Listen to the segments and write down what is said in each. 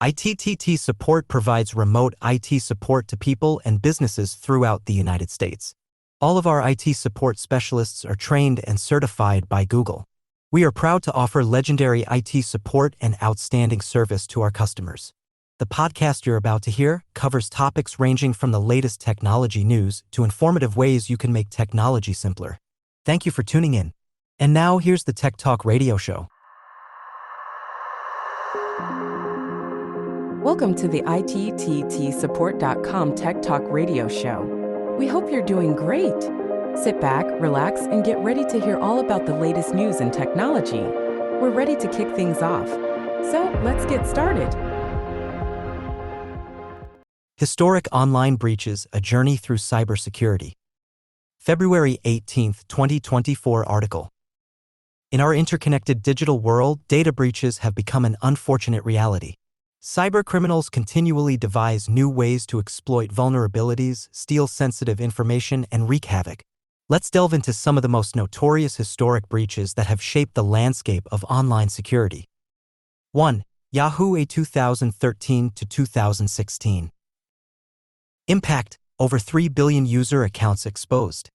ITTT Support provides remote IT support to people and businesses throughout the United States. All of our IT support specialists are trained and certified by Google. We are proud to offer legendary IT support and outstanding service to our customers. The podcast you're about to hear covers topics ranging from the latest technology news to informative ways you can make technology simpler. Thank you for tuning in. And now here's the Tech Talk Radio Show. Welcome to the ITTTSupport.com Tech Talk Radio Show. We hope you're doing great. Sit back, relax, and get ready to hear all about the latest news and technology. We're ready to kick things off. So let's get started. Historic online breaches, a journey through cybersecurity. February 18, 2024 article. In our interconnected digital world, data breaches have become an unfortunate reality. Cybercriminals continually devise new ways to exploit vulnerabilities, steal sensitive information, and wreak havoc. Let's delve into some of the most notorious historic breaches that have shaped the landscape of online security. 1. Yahoo A 2013 to 2016. Impact: over 3 billion user accounts exposed.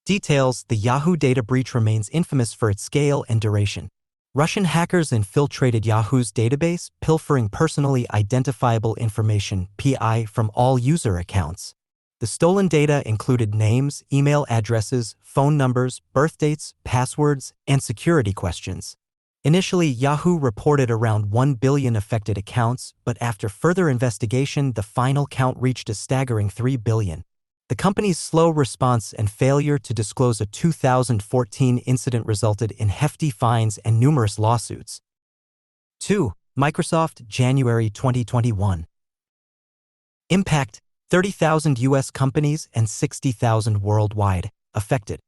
Details: the Yahoo data breach remains infamous for its scale and duration. Russian hackers infiltrated Yahoo's database, pilfering personally identifiable information (PI) from all user accounts. The stolen data included names, email addresses, phone numbers, birth dates, passwords, and security questions. Initially, Yahoo reported around 1 billion affected accounts, but after further investigation, the final count reached a staggering 3 billion. The company's slow response and failure to disclose a 2014 incident resulted in hefty fines and numerous lawsuits. 2. Microsoft, January 2021. Impact: 30,000 U.S. companies and 60,000 worldwide affected.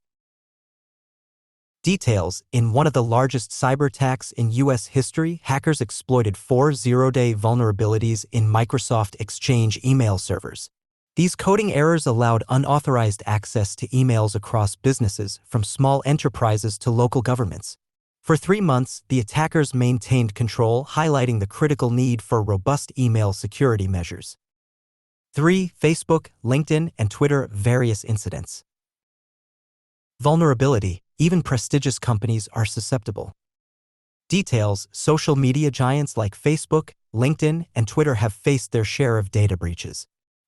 Details: in one of the largest cyber attacks in U.S. history, hackers exploited 4 zero-day vulnerabilities in Microsoft Exchange email servers. These coding errors allowed unauthorized access to emails across businesses, from small enterprises to local governments. For 3 months, the attackers maintained control, highlighting the critical need for robust email security measures. 3. Facebook, LinkedIn, and Twitter various incidents. Vulnerability: even prestigious companies are susceptible. Details: social media giants like Facebook, LinkedIn, and Twitter have faced their share of data breaches.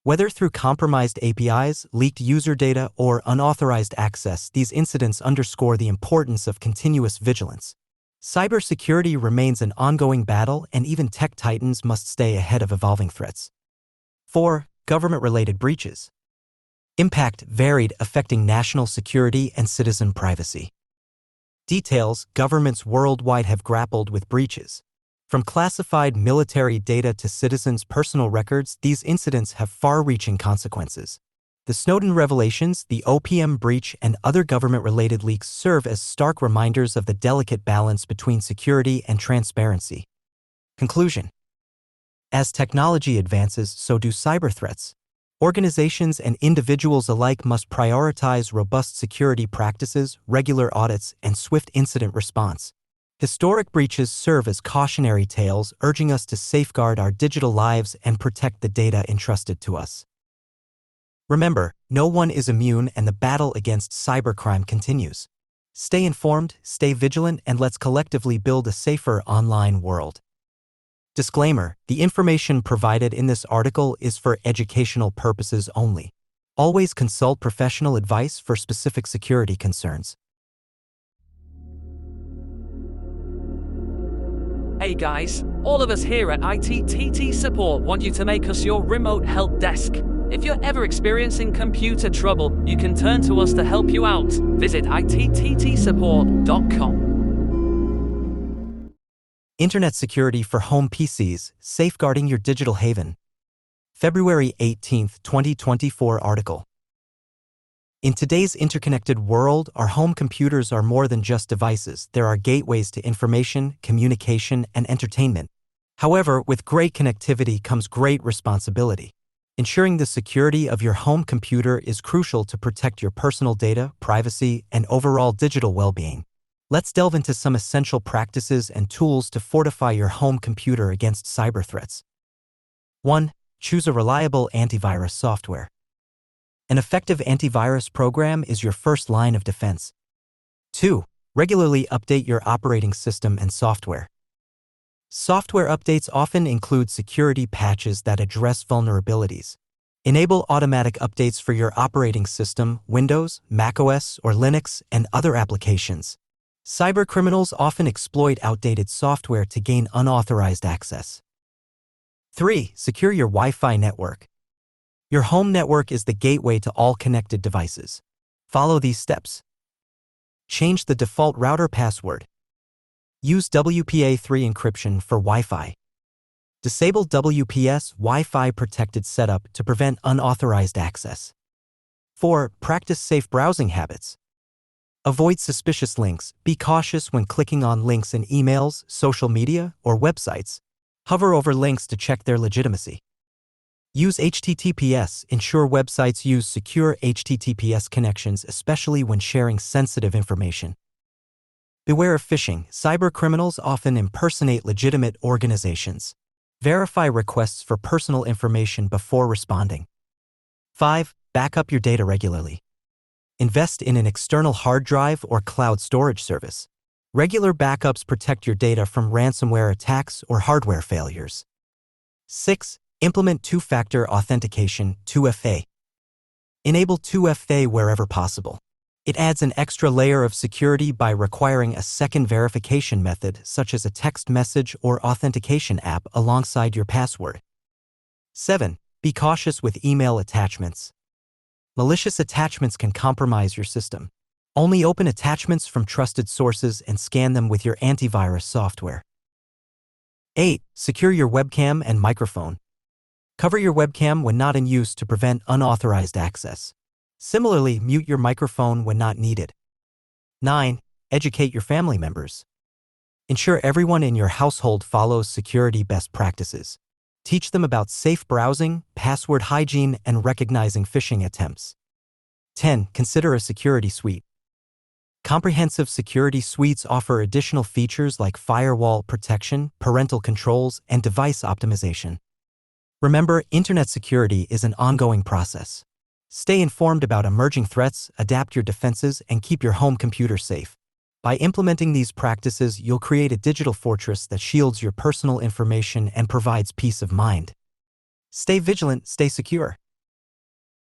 Whether through compromised APIs, leaked user data, or unauthorized access, these incidents underscore the importance of continuous vigilance. Cybersecurity remains an ongoing battle, and even tech titans must stay ahead of evolving threats. 4. Government-related breaches. Impact varied, affecting national security and citizen privacy. Details: governments worldwide have grappled with breaches. From classified military data to citizens' personal records, these incidents have far-reaching consequences. The Snowden revelations, the OPM breach, and other government-related leaks serve as stark reminders of the delicate balance between security and transparency. Conclusion: as technology advances, so do cyber threats. Organizations and individuals alike must prioritize robust security practices, regular audits, and swift incident response. Historic breaches serve as cautionary tales, urging us to safeguard our digital lives and protect the data entrusted to us. Remember, no one is immune, and the battle against cybercrime continues. Stay informed, stay vigilant, and let's collectively build a safer online world. Disclaimer: the information provided in this article is for educational purposes only. Always consult professional advice for specific security concerns. Hey guys, all of us here at ITTT Support want you to make us your remote help desk. If you're ever experiencing computer trouble, you can turn to us to help you out. Visit ITTTsupport.com. Internet security for home PCs, safeguarding your digital haven. February 18, 2024 article. In today's interconnected world, our home computers are more than just devices. There are gateways to information, communication, and entertainment. However, with great connectivity comes great responsibility. Ensuring the security of your home computer is crucial to protect your personal data, privacy, and overall digital well-being. Let's delve into some essential practices and tools to fortify your home computer against cyber threats. 1. Choose a reliable antivirus software. An effective antivirus program is your first line of defense. 2. Regularly update your operating system and software. Software updates often include security patches that address vulnerabilities. Enable automatic updates for your operating system, Windows, macOS, or Linux, and other applications. Cybercriminals often exploit outdated software to gain unauthorized access. 3. Secure your Wi-Fi network. Your home network is the gateway to all connected devices. Follow these steps. Change the default router password. Use WPA3 encryption for Wi-Fi. Disable WPS Wi-Fi protected setup to prevent unauthorized access. 4. Practice safe browsing habits. Avoid suspicious links. Be cautious when clicking on links in emails, social media, or websites. Hover over links to check their legitimacy. Use HTTPS. Ensure websites use secure HTTPS connections, especially when sharing sensitive information. Beware of phishing. Cybercriminals often impersonate legitimate organizations. Verify requests for personal information before responding. 5. Back up your data regularly. Invest in an external hard drive or cloud storage service. Regular backups protect your data from ransomware attacks or hardware failures. 6. Implement two-factor authentication, 2FA. Enable 2FA wherever possible. It adds an extra layer of security by requiring a second verification method, such as a text message or authentication app alongside your password. 7. Be cautious with email attachments. Malicious attachments can compromise your system. Only open attachments from trusted sources and scan them with your antivirus software. 8. Secure your webcam and microphone. Cover your webcam when not in use to prevent unauthorized access. Similarly, mute your microphone when not needed. 9. Educate your family members. Ensure everyone in your household follows security best practices. Teach them about safe browsing, password hygiene, and recognizing phishing attempts. 10. Consider a security suite. Comprehensive security suites offer additional features like firewall protection, parental controls, and device optimization. Remember, internet security is an ongoing process. Stay informed about emerging threats, adapt your defenses, and keep your home computer safe. By implementing these practices, you'll create a digital fortress that shields your personal information and provides peace of mind. Stay vigilant, stay secure.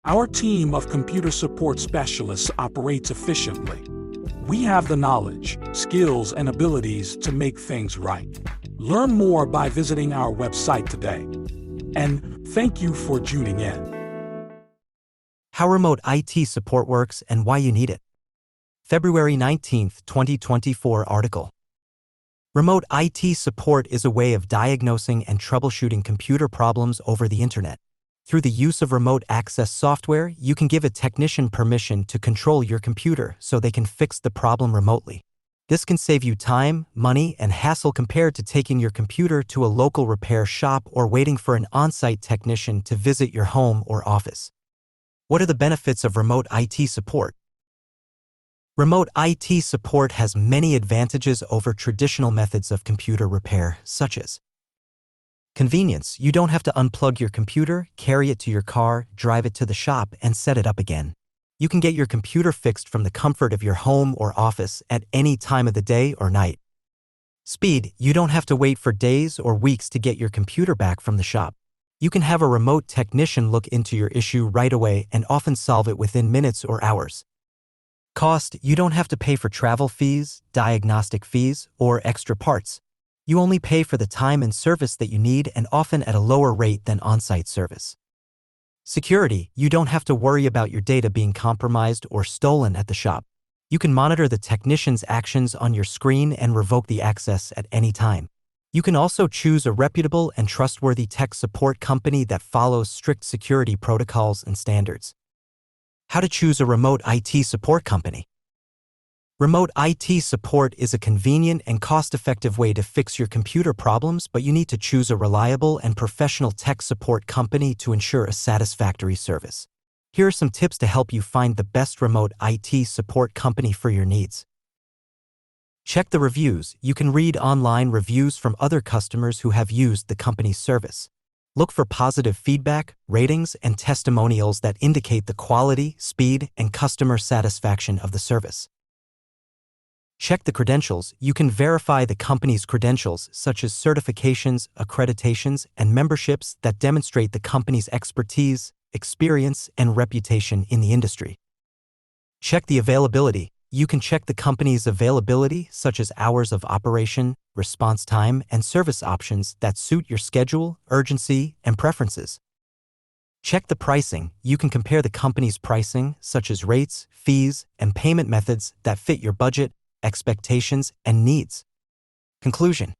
Our team of computer support specialists operates efficiently. We have the knowledge, skills, and abilities to make things right. Learn more by visiting our website today. And thank you for tuning in. How remote IT support works and why you need it. February 19, 2024 article. Remote IT support is a way of diagnosing and troubleshooting computer problems over the internet. Through the use of remote access software, you can give a technician permission to control your computer so they can fix the problem remotely. This can save you time, money, and hassle compared to taking your computer to a local repair shop or waiting for an on-site technician to visit your home or office. What are the benefits of remote IT support? Remote IT support has many advantages over traditional methods of computer repair, such as convenience. You don't have to unplug your computer, carry it to your car, drive it to the shop, and set it up again. You can get your computer fixed from the comfort of your home or office at any time of the day or night. Speed. You don't have to wait for days or weeks to get your computer back from the shop. You can have a remote technician look into your issue right away and often solve it within minutes or hours. Cost. You don't have to pay for travel fees, diagnostic fees, or extra parts. You only pay for the time and service that you need, and often at a lower rate than on-site service. Security. You don't have to worry about your data being compromised or stolen at the shop. You can monitor the technician's actions on your screen and revoke the access at any time. You can also choose a reputable and trustworthy tech support company that follows strict security protocols and standards. How to choose a remote IT support company. Remote IT support is a convenient and cost-effective way to fix your computer problems, but you need to choose a reliable and professional tech support company to ensure a satisfactory service. Here are some tips to help you find the best remote IT support company for your needs. Check the reviews. You can read online reviews from other customers who have used the company's service. Look for positive feedback, ratings, and testimonials that indicate the quality, speed, and customer satisfaction of the service. Check the credentials. You can verify the company's credentials, such as certifications, accreditations, and memberships that demonstrate the company's expertise, experience, and reputation in the industry. Check the availability. You can check the company's availability, such as hours of operation, response time, and service options that suit your schedule, urgency, and preferences. Check the pricing. You can compare the company's pricing, such as rates, fees, and payment methods that fit your budget, expectations, and needs. Conclusion.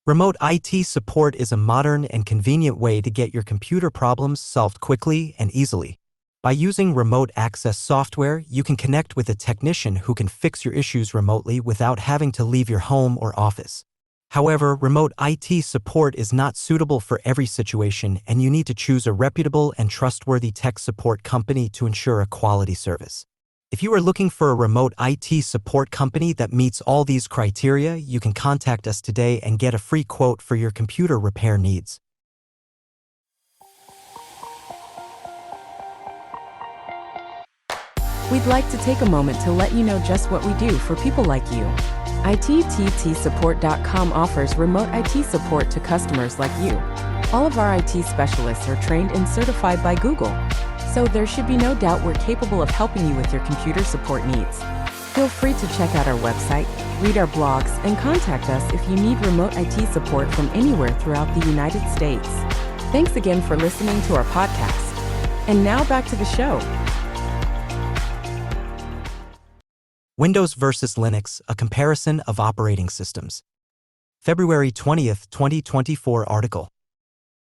Remote IT support is a modern and convenient way to get your computer problems solved quickly and easily. By using remote access software, you can connect with a technician who can fix your issues remotely without having to leave your home or office. However, remote IT support is not suitable for every situation, and you need to choose a reputable and trustworthy tech support company to ensure a quality service. If you are looking for a remote IT support company that meets all these criteria, you can contact us today and get a free quote for your computer repair needs. We'd like to take a moment to let you know just what we do for people like you. ITTTsupport.com offers remote IT support to customers like you. All of our IT specialists are trained and certified by Google, so there should be no doubt we're capable of helping you with your computer support needs. Feel free to check out our website, read our blogs, and contact us if you need remote IT support from anywhere throughout the United States. Thanks again for listening to our podcast. And now back to the show. Windows versus Linux, a comparison of operating systems. February 20th, 2024 article.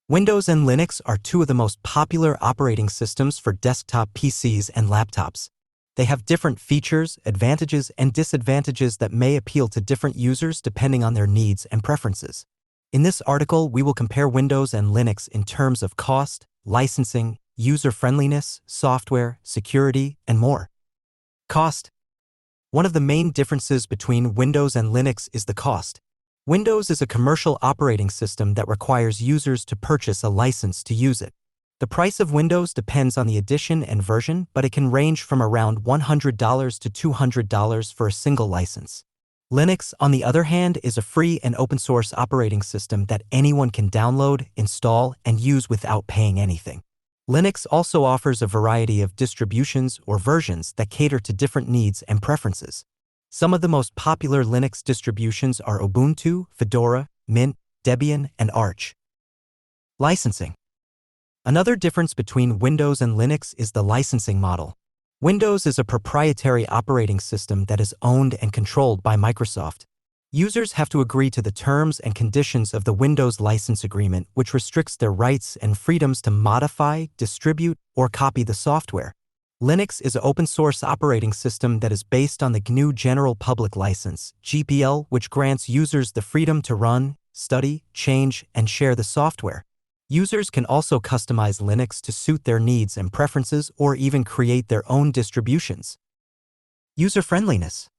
Windows and Linux are two of the most popular operating systems for desktop PCs and laptops. They have different features, advantages, and disadvantages that may appeal to different users depending on their needs and preferences. In this article, we will compare Windows and Linux in terms of cost, licensing, user-friendliness, software, security, and more. Cost. One of the main differences between Windows and Linux is the cost. Windows is a commercial operating system that requires users to purchase a license to use it. The price of Windows depends on the edition and version, but it can range from around $100 to $200 for a single license. Linux, on the other hand, is a free and open-source operating system that anyone can download, install, and use without paying anything. Linux also offers a variety of distributions or versions that cater to different needs and preferences. Some of the most popular Linux distributions are Ubuntu, Fedora, Mint, Debian, and Arch. Licensing. Another difference between Windows and Linux is the licensing model. Windows is a proprietary operating system that is owned and controlled by Microsoft. Users have to agree to the terms and conditions of the Windows license agreement, which restricts their rights and freedoms to modify, distribute, or copy the software. Linux is an open-source operating system that is based on the GNU General Public License, GPL, which grants users the freedom to run, study, change, and share the software. Users can also customize Linux to suit their needs and preferences or even create their own distributions. User-friendliness.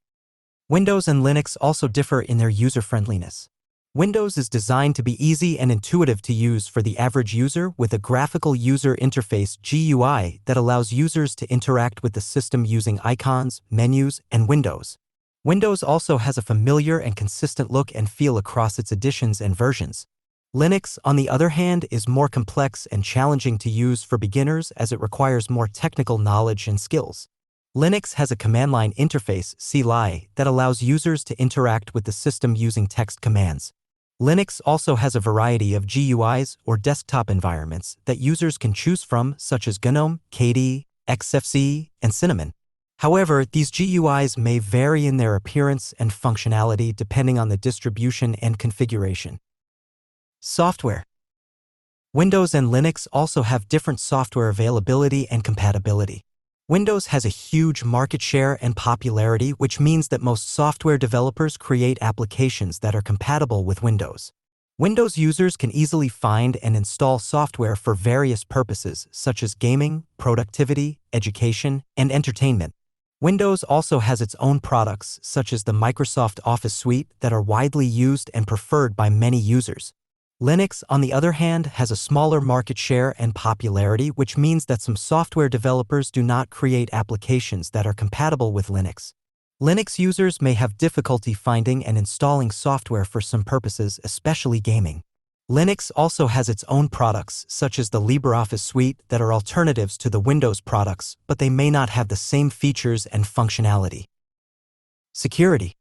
Windows and Linux also differ in their user-friendliness. Windows is designed to be easy and intuitive to use for the average user with a graphical user interface GUI that allows users to interact with the system using icons, menus, and windows. Windows also has a familiar and consistent look and feel across its editions and versions. Linux, on the other hand, is more complex and challenging to use for beginners as it requires more technical knowledge and skills. Linux has a command line interface, CLI, that allows users to interact with the system using text commands. Linux also has a variety of GUIs or desktop environments that users can choose from, such as GNOME, KDE, XFCE, and Cinnamon. However, these GUIs may vary in their appearance and functionality depending on the distribution and configuration. Software. Windows and Linux also have different software availability and compatibility. Windows has a huge market share and popularity, which means that most software developers create applications that are compatible with Windows. Windows users can easily find and install software for various purposes, such as gaming, productivity, education, and entertainment. Windows also has its own products, such as the Microsoft Office suite, that are widely used and preferred by many users. Linux, on the other hand, has a smaller market share and popularity, which means that some software developers do not create applications that are compatible with Linux. Linux users may have difficulty finding and installing software for some purposes, especially gaming. Linux also has its own products, such as the LibreOffice suite, that are alternatives to the Windows products, but they may not have the same features and functionality. Security.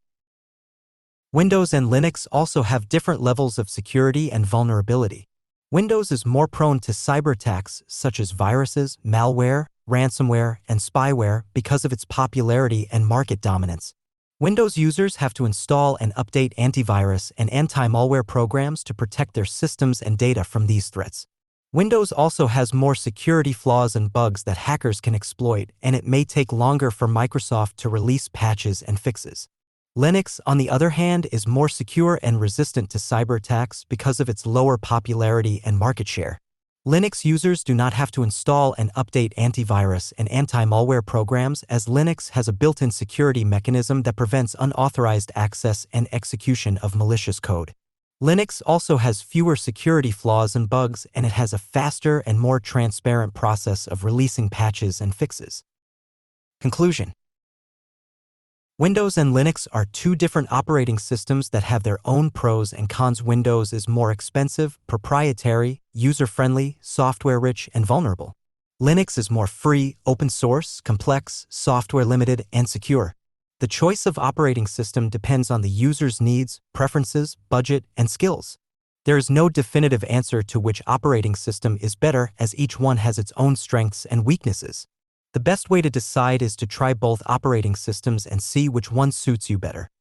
Windows and Linux also have different levels of security and vulnerability. Windows is more prone to cyber attacks such as viruses, malware, ransomware, and spyware because of its popularity and market dominance. Windows users have to install and update antivirus and anti-malware programs to protect their systems and data from these threats. Windows also has more security flaws and bugs that hackers can exploit, and it may take longer for Microsoft to release patches and fixes. Linux, on the other hand, is more secure and resistant to cyber attacks because of its lower popularity and market share. Linux users do not have to install and update antivirus and anti-malware programs, as Linux has a built-in security mechanism that prevents unauthorized access and execution of malicious code. Linux also has fewer security flaws and bugs, and it has a faster and more transparent process of releasing patches and fixes. Conclusion. Windows and Linux are two different operating systems that have their own pros and cons. Windows is more expensive, proprietary, user-friendly, software-rich, and vulnerable. Linux is more free, open-source, complex, software-limited, and secure. The choice of operating system depends on the user's needs, preferences, budget, and skills. There is no definitive answer to which operating system is better, as each one has its own strengths and weaknesses. The best way to decide is to try both operating systems and see which one suits you better.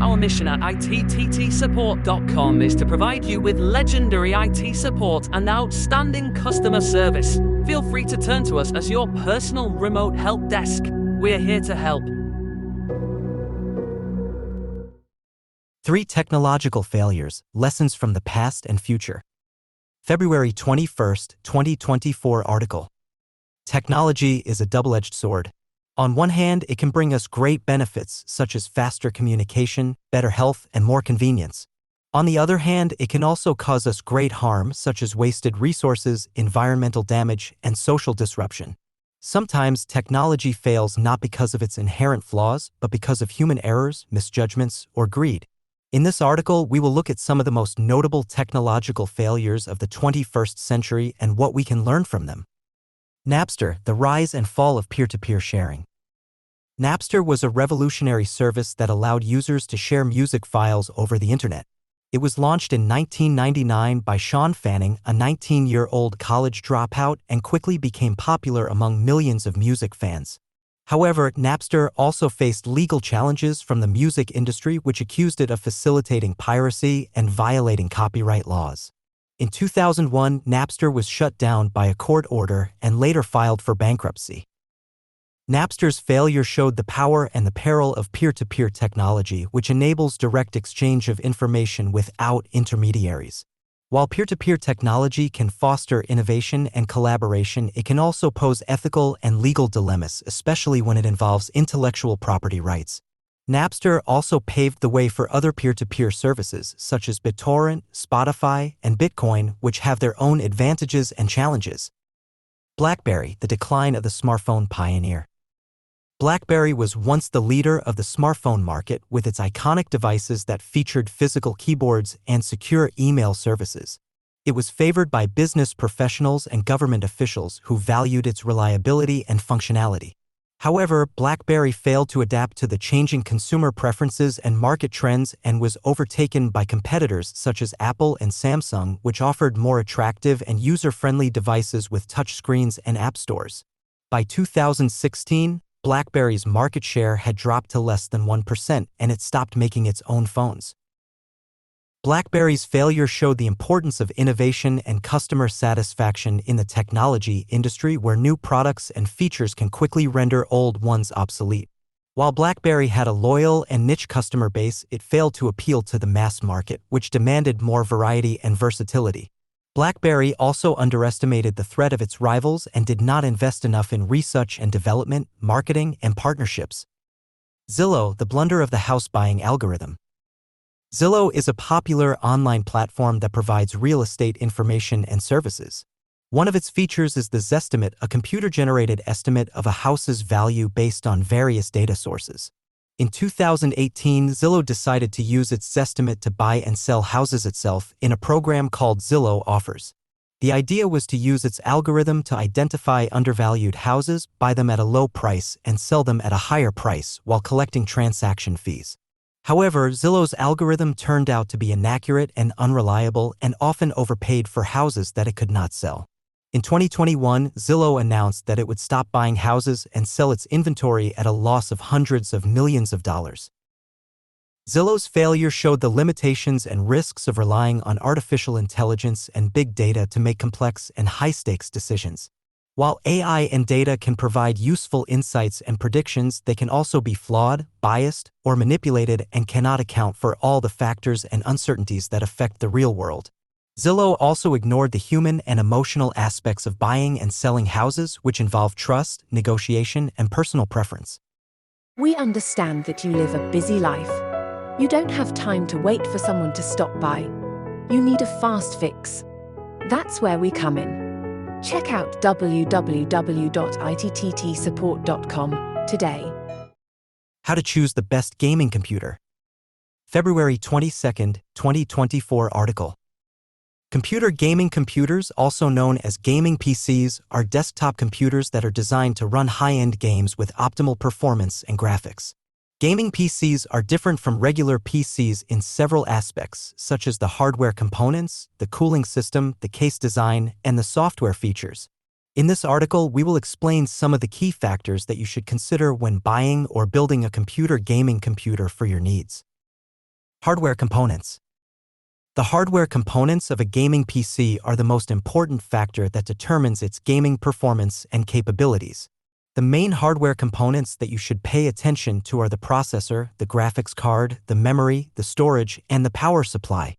Our mission at ITTTsupport.com is to provide you with legendary IT support and outstanding customer service. Feel free to turn to us as your personal remote help desk. We're here to help. 3 technological failures, lessons from the past and future. February 21, 2024 article. Technology is a double-edged sword. On one hand, it can bring us great benefits such as faster communication, better health, and more convenience. On the other hand, it can also cause us great harm such as wasted resources, environmental damage, and social disruption. Sometimes technology fails not because of its inherent flaws, but because of human errors, misjudgments, or greed. In this article, we will look at some of the most notable technological failures of the 21st century and what we can learn from them. Napster, the rise and fall of peer-to-peer sharing. Napster was a revolutionary service that allowed users to share music files over the internet. It was launched in 1999 by Sean Fanning, a 19-year-old college dropout, and quickly became popular among millions of music fans. However, Napster also faced legal challenges from the music industry, which accused it of facilitating piracy and violating copyright laws. In 2001, Napster was shut down by a court order and later filed for bankruptcy. Napster's failure showed the power and the peril of peer-to-peer technology, which enables direct exchange of information without intermediaries. While peer-to-peer technology can foster innovation and collaboration, it can also pose ethical and legal dilemmas, especially when it involves intellectual property rights. Napster also paved the way for other peer-to-peer services, such as BitTorrent, Spotify, and Bitcoin, which have their own advantages and challenges. BlackBerry, the decline of the smartphone pioneer. BlackBerry was once the leader of the smartphone market with its iconic devices that featured physical keyboards and secure email services. It was favored by business professionals and government officials who valued its reliability and functionality. However, BlackBerry failed to adapt to the changing consumer preferences and market trends and was overtaken by competitors such as Apple and Samsung, which offered more attractive and user-friendly devices with touchscreens and app stores. By 2016, BlackBerry's market share had dropped to less than 1%, and it stopped making its own phones. BlackBerry's failure showed the importance of innovation and customer satisfaction in the technology industry, where new products and features can quickly render old ones obsolete. While BlackBerry had a loyal and niche customer base, it failed to appeal to the mass market, which demanded more variety and versatility. BlackBerry also underestimated the threat of its rivals and did not invest enough in research and development, marketing, and partnerships. Zillow, the blunder of the house buying algorithm. Zillow is a popular online platform that provides real estate information and services. One of its features is the Zestimate, a computer-generated estimate of a house's value based on various data sources. In 2018, Zillow decided to use its Zestimate to buy and sell houses itself in a program called Zillow Offers. The idea was to use its algorithm to identify undervalued houses, buy them at a low price, and sell them at a higher price while collecting transaction fees. However, Zillow's algorithm turned out to be inaccurate and unreliable and often overpaid for houses that it could not sell. In 2021, Zillow announced that it would stop buying houses and sell its inventory at a loss of hundreds of millions of dollars. Zillow's failure showed the limitations and risks of relying on artificial intelligence and big data to make complex and high-stakes decisions. While AI and data can provide useful insights and predictions, they can also be flawed, biased, or manipulated and cannot account for all the factors and uncertainties that affect the real world. Zillow also ignored the human and emotional aspects of buying and selling houses, which involve trust, negotiation, and personal preference. We understand that you live a busy life. You don't have time to wait for someone to stop by. You need a fast fix. That's where we come in. Check out www.ittsupport.com today. How to choose the best gaming computer. February 22, 2024 article. Computer gaming computers, also known as gaming PCs, are desktop computers that are designed to run high-end games with optimal performance and graphics. Gaming PCs are different from regular PCs in several aspects, such as the hardware components, the cooling system, the case design, and the software features. In this article, we will explain some of the key factors that you should consider when buying or building a gaming computer for your needs. Hardware components. The hardware components of a gaming PC are the most important factor that determines its gaming performance and capabilities. The main hardware components that you should pay attention to are the processor, the graphics card, the memory, the storage, and the power supply.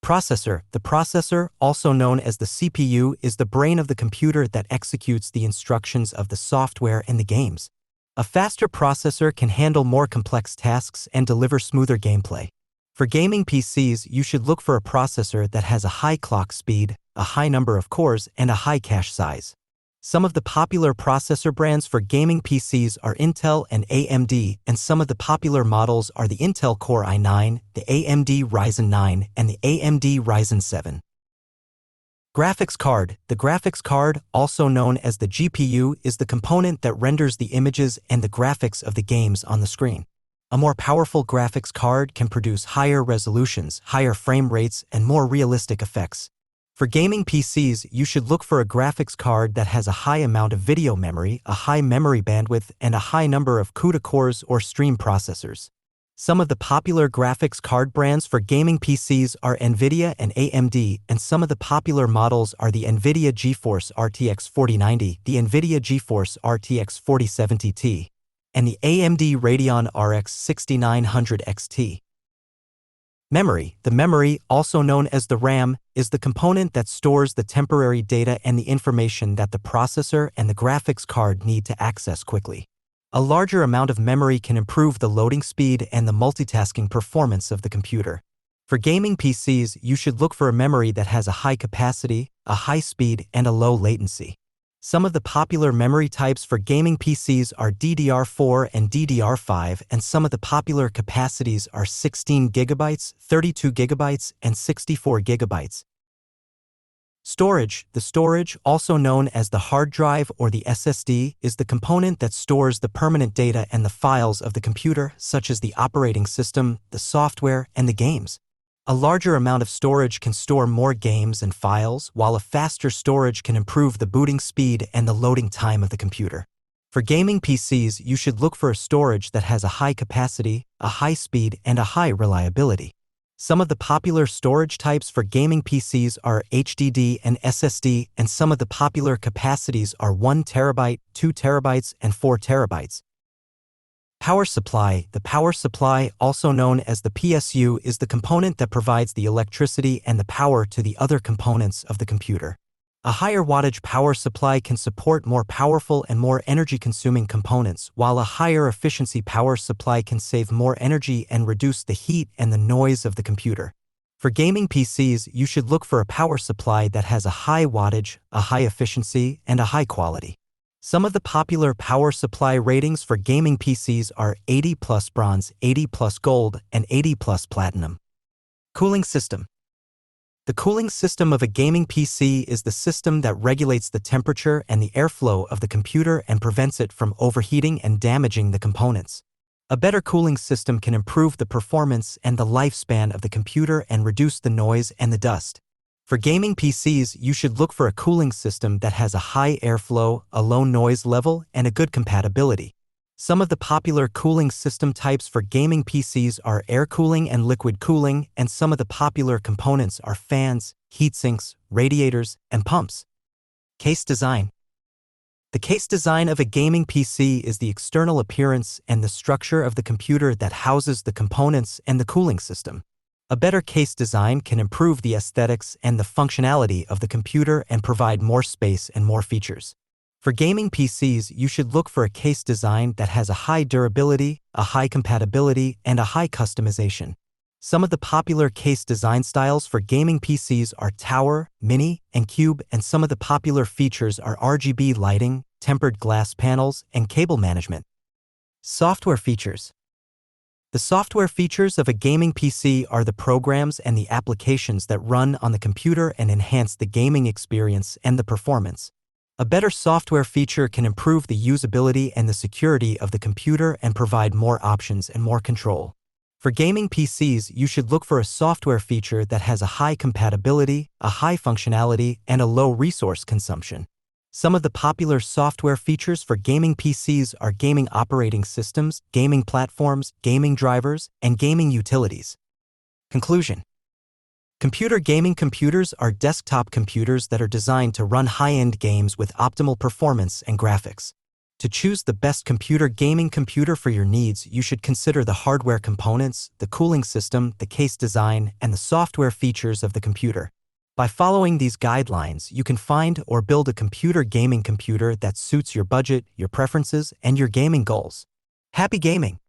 Processor. The processor, also known as the CPU, is the brain of the computer that executes the instructions of the software and the games. A faster processor can handle more complex tasks and deliver smoother gameplay. For gaming PCs, you should look for a processor that has a high clock speed, a high number of cores, and a high cache size. Some of the popular processor brands for gaming PCs are Intel and AMD, and some of the popular models are the Intel Core i9, the AMD Ryzen 9, and the AMD Ryzen 7. Graphics card. The graphics card, also known as the GPU, is the component that renders the images and the graphics of the games on the screen. A more powerful graphics card can produce higher resolutions, higher frame rates, and more realistic effects. For gaming PCs, you should look for a graphics card that has a high amount of video memory, a high memory bandwidth, and a high number of CUDA cores or stream processors. Some of the popular graphics card brands for gaming PCs are NVIDIA and AMD, and some of the popular models are the NVIDIA GeForce RTX 4090, the NVIDIA GeForce RTX 4070 Ti, and the AMD Radeon RX 6900 XT. Memory. The memory, also known as the RAM, is the component that stores the temporary data and the information that the processor and the graphics card need to access quickly. A larger amount of memory can improve the loading speed and the multitasking performance of the computer. For gaming PCs, you should look for a memory that has a high capacity, a high speed, and a low latency. Some of the popular memory types for gaming PCs are DDR4 and DDR5, and some of the popular capacities are 16 GB, 32 GB, and 64 GB. Storage. The storage, also known as the hard drive or the SSD, is the component that stores the permanent data and the files of the computer, such as the operating system, the software, and the games. A larger amount of storage can store more games and files, while a faster storage can improve the booting speed and the loading time of the computer. For gaming PCs, you should look for a storage that has a high capacity, a high speed, and a high reliability. Some of the popular storage types for gaming PCs are HDD and SSD, and some of the popular capacities are 1 TB, 2 TB, and 4 TB. Power supply. The power supply, also known as the PSU, is the component that provides the electricity and the power to the other components of the computer. A higher wattage power supply can support more powerful and more energy-consuming components, while a higher efficiency power supply can save more energy and reduce the heat and the noise of the computer. For gaming PCs, you should look for a power supply that has a high wattage, a high efficiency, and a high quality. Some of the popular power supply ratings for gaming PCs are 80 plus bronze, 80 plus gold, and 80 plus platinum. Cooling system. The cooling system of a gaming PC is the system that regulates the temperature and the airflow of the computer and prevents it from overheating and damaging the components. A better cooling system can improve the performance and the lifespan of the computer and reduce the noise and the dust. For gaming PCs, you should look for a cooling system that has a high airflow, a low noise level, and a good compatibility. Some of the popular cooling system types for gaming PCs are air cooling and liquid cooling, and some of the popular components are fans, heatsinks, radiators, and pumps. Case design. The case design of a gaming PC is the external appearance and the structure of the computer that houses the components and the cooling system. A better case design can improve the aesthetics and the functionality of the computer and provide more space and more features. For gaming PCs, you should look for a case design that has a high durability, a high compatibility, and a high customization. Some of the popular case design styles for gaming PCs are tower, mini, and cube, and some of the popular features are RGB lighting, tempered glass panels, and cable management. Software features. The software features of a gaming PC are the programs and the applications that run on the computer and enhance the gaming experience and the performance. A better software feature can improve the usability and the security of the computer and provide more options and more control. For gaming PCs, you should look for a software feature that has a high compatibility, a high functionality, and a low resource consumption. Some of the popular software features for gaming PCs are gaming operating systems, gaming platforms, gaming drivers, and gaming utilities. Conclusion. Computer gaming computers are desktop computers that are designed to run high-end games with optimal performance and graphics. To choose the best gaming computer for your needs, you should consider the hardware components, the cooling system, the case design, and the software features of the computer. By following these guidelines, you can find or build a gaming computer that suits your budget, your preferences, and your gaming goals. Happy gaming!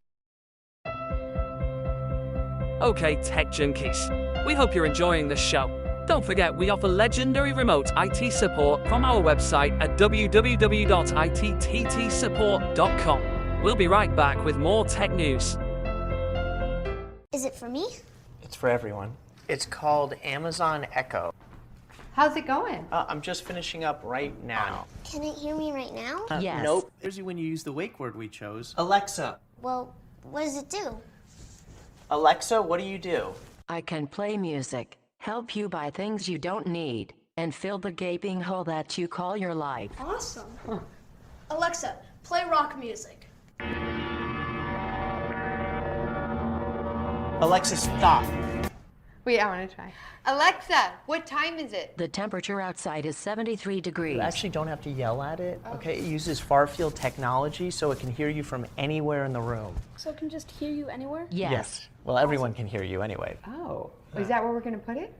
Okay, Tech Junkies, we hope you're enjoying the show. Don't forget, we offer legendary remote IT support from our website at www.ittsupport.com. We'll be right back with more tech news. Is it for me? It's for everyone. It's called Amazon Echo. How's it going? I'm just finishing up right now. Can it hear me right now? Yes. Nope. Here's when you use the wake word we chose. Alexa. Well, what does it do? Alexa, what do you do? I can play music, help you buy things you don't need, and fill the gaping hole that you call your life. Awesome. Alexa, play rock music. Alexa, stop. Wait, I want to try. Alexa, what time is it? The temperature outside is 73 degrees. You actually don't have to yell at it, okay? It uses far-field technology so it can hear you from anywhere in the room. So it can just hear you anywhere? Yes. Well, everyone can hear you anyway. Oh, is that where we're going to put it?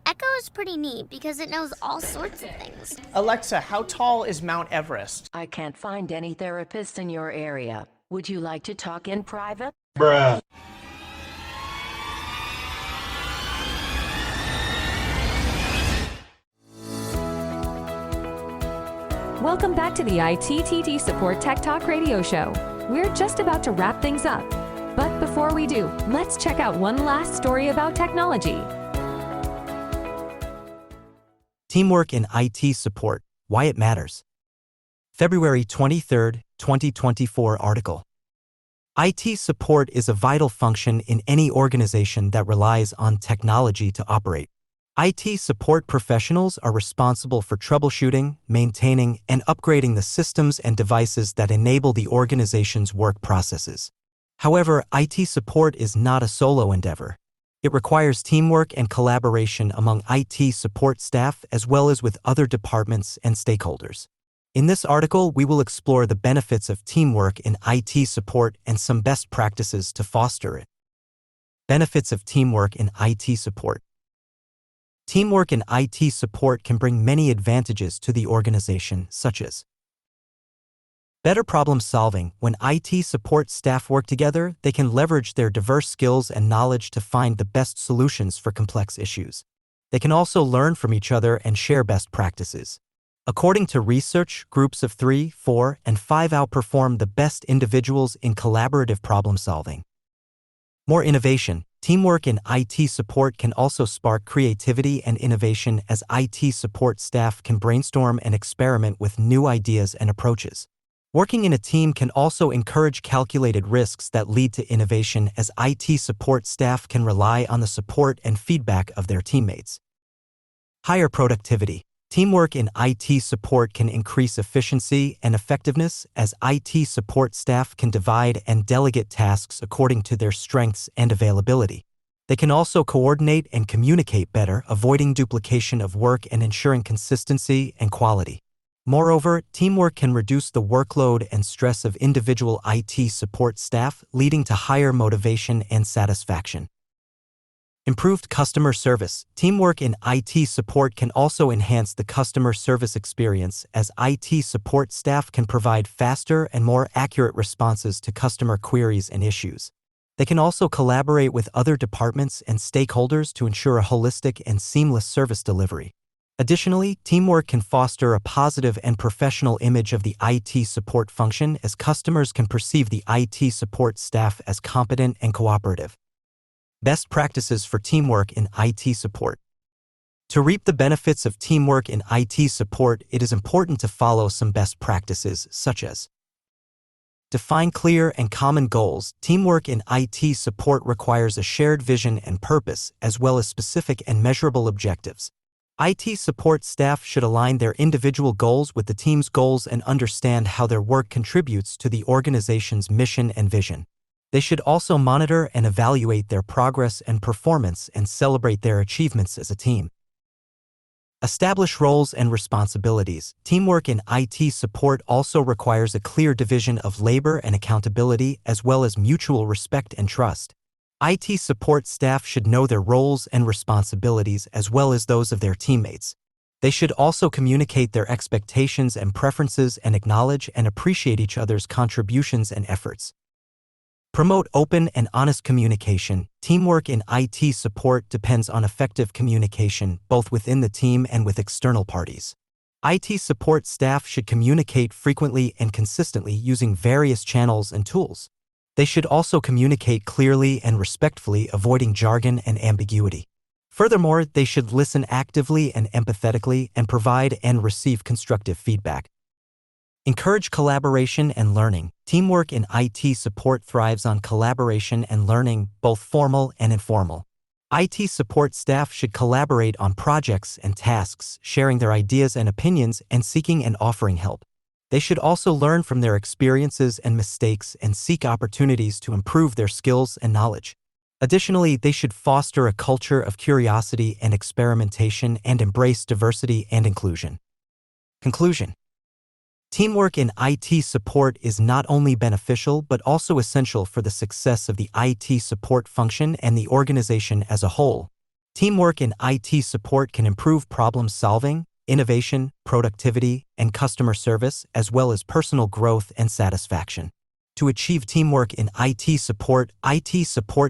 Echo is pretty neat because it knows all sorts of things. Alexa, how tall is Mount Everest? I can't find any therapists in your area. Would you like to talk in private? Bruh. Welcome back to the ITTT Support Tech Talk radio show. We're just about to wrap things up. But before we do, let's check out one last story about technology. Teamwork in IT support, why it matters. February 23, 2024 article. IT support is a vital function in any organization that relies on technology to operate. IT support professionals are responsible for troubleshooting, maintaining, and upgrading the systems and devices that enable the organization's work processes. However, IT support is not a solo endeavor. It requires teamwork and collaboration among IT support staff as well as with other departments and stakeholders. In this article, we will explore the benefits of teamwork in IT support and some best practices to foster it. Benefits of teamwork in IT support. Teamwork in IT support can bring many advantages to the organization, such as better problem solving. When IT support staff work together, they can leverage their diverse skills and knowledge to find the best solutions for complex issues. They can also learn from each other and share best practices. According to research, groups of 3, 4, and 5 outperform the best individuals in collaborative problem solving. More innovation. Teamwork in IT support can also spark creativity and innovation as IT support staff can brainstorm and experiment with new ideas and approaches. Working in a team can also encourage calculated risks that lead to innovation as IT support staff can rely on the support and feedback of their teammates. Higher productivity. Teamwork in IT support can increase efficiency and effectiveness as IT support staff can divide and delegate tasks according to their strengths and availability. They can also coordinate and communicate better, avoiding duplication of work and ensuring consistency and quality. Moreover, teamwork can reduce the workload and stress of individual IT support staff, leading to higher motivation and satisfaction. Improved customer service. Teamwork in IT support can also enhance the customer service experience as IT support staff can provide faster and more accurate responses to customer queries and issues. They can also collaborate with other departments and stakeholders to ensure a holistic and seamless service delivery. Additionally, teamwork can foster a positive and professional image of the IT support function as customers can perceive the IT support staff as competent and cooperative. Best practices for teamwork in IT support. To reap the benefits of teamwork in IT support, it is important to follow some best practices, such as define clear and common goals. Teamwork in IT support requires a shared vision and purpose, as well as specific and measurable objectives. IT support staff should align their individual goals with the team's goals and understand how their work contributes to the organization's mission and vision. They should also monitor and evaluate their progress and performance and celebrate their achievements as a team. Establish roles and responsibilities. Teamwork in IT support also requires a clear division of labor and accountability, as well as mutual respect and trust. IT support staff should know their roles and responsibilities as well as those of their teammates. They should also communicate their expectations and preferences and acknowledge and appreciate each other's contributions and efforts. Promote open and honest communication. Teamwork in IT support depends on effective communication, both within the team and with external parties. IT support staff should communicate frequently and consistently using various channels and tools. They should also communicate clearly and respectfully, avoiding jargon and ambiguity. Furthermore, they should listen actively and empathetically and provide and receive constructive feedback. Encourage collaboration and learning. Teamwork in IT support thrives on collaboration and learning, both formal and informal. IT support staff should collaborate on projects and tasks, sharing their ideas and opinions and seeking and offering help. They should also learn from their experiences and mistakes and seek opportunities to improve their skills and knowledge. Additionally, they should foster a culture of curiosity and experimentation and embrace diversity and inclusion. Conclusion. Teamwork in IT support is not only beneficial but also essential for the success of the IT support function and the organization as a whole. Teamwork in IT support can improve problem solving, innovation, productivity, and customer service, as well as personal growth and satisfaction. To achieve teamwork in IT support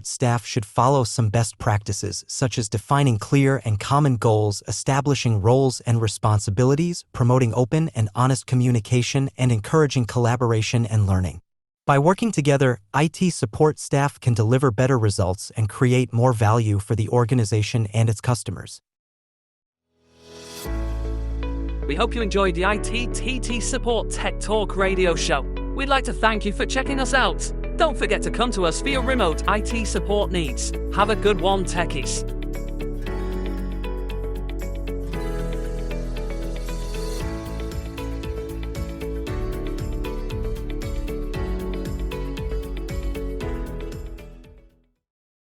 staff should follow some best practices such as defining clear and common goals, establishing roles and responsibilities, promoting open and honest communication, and encouraging collaboration and learning. By working together, IT support staff can deliver better results and create more value for the organization and its customers. We hope you enjoyed the ITTT Support Tech Talk radio show. We'd like to thank you for checking us out. Don't forget to come to us for your remote IT support needs. Have a good one, techies.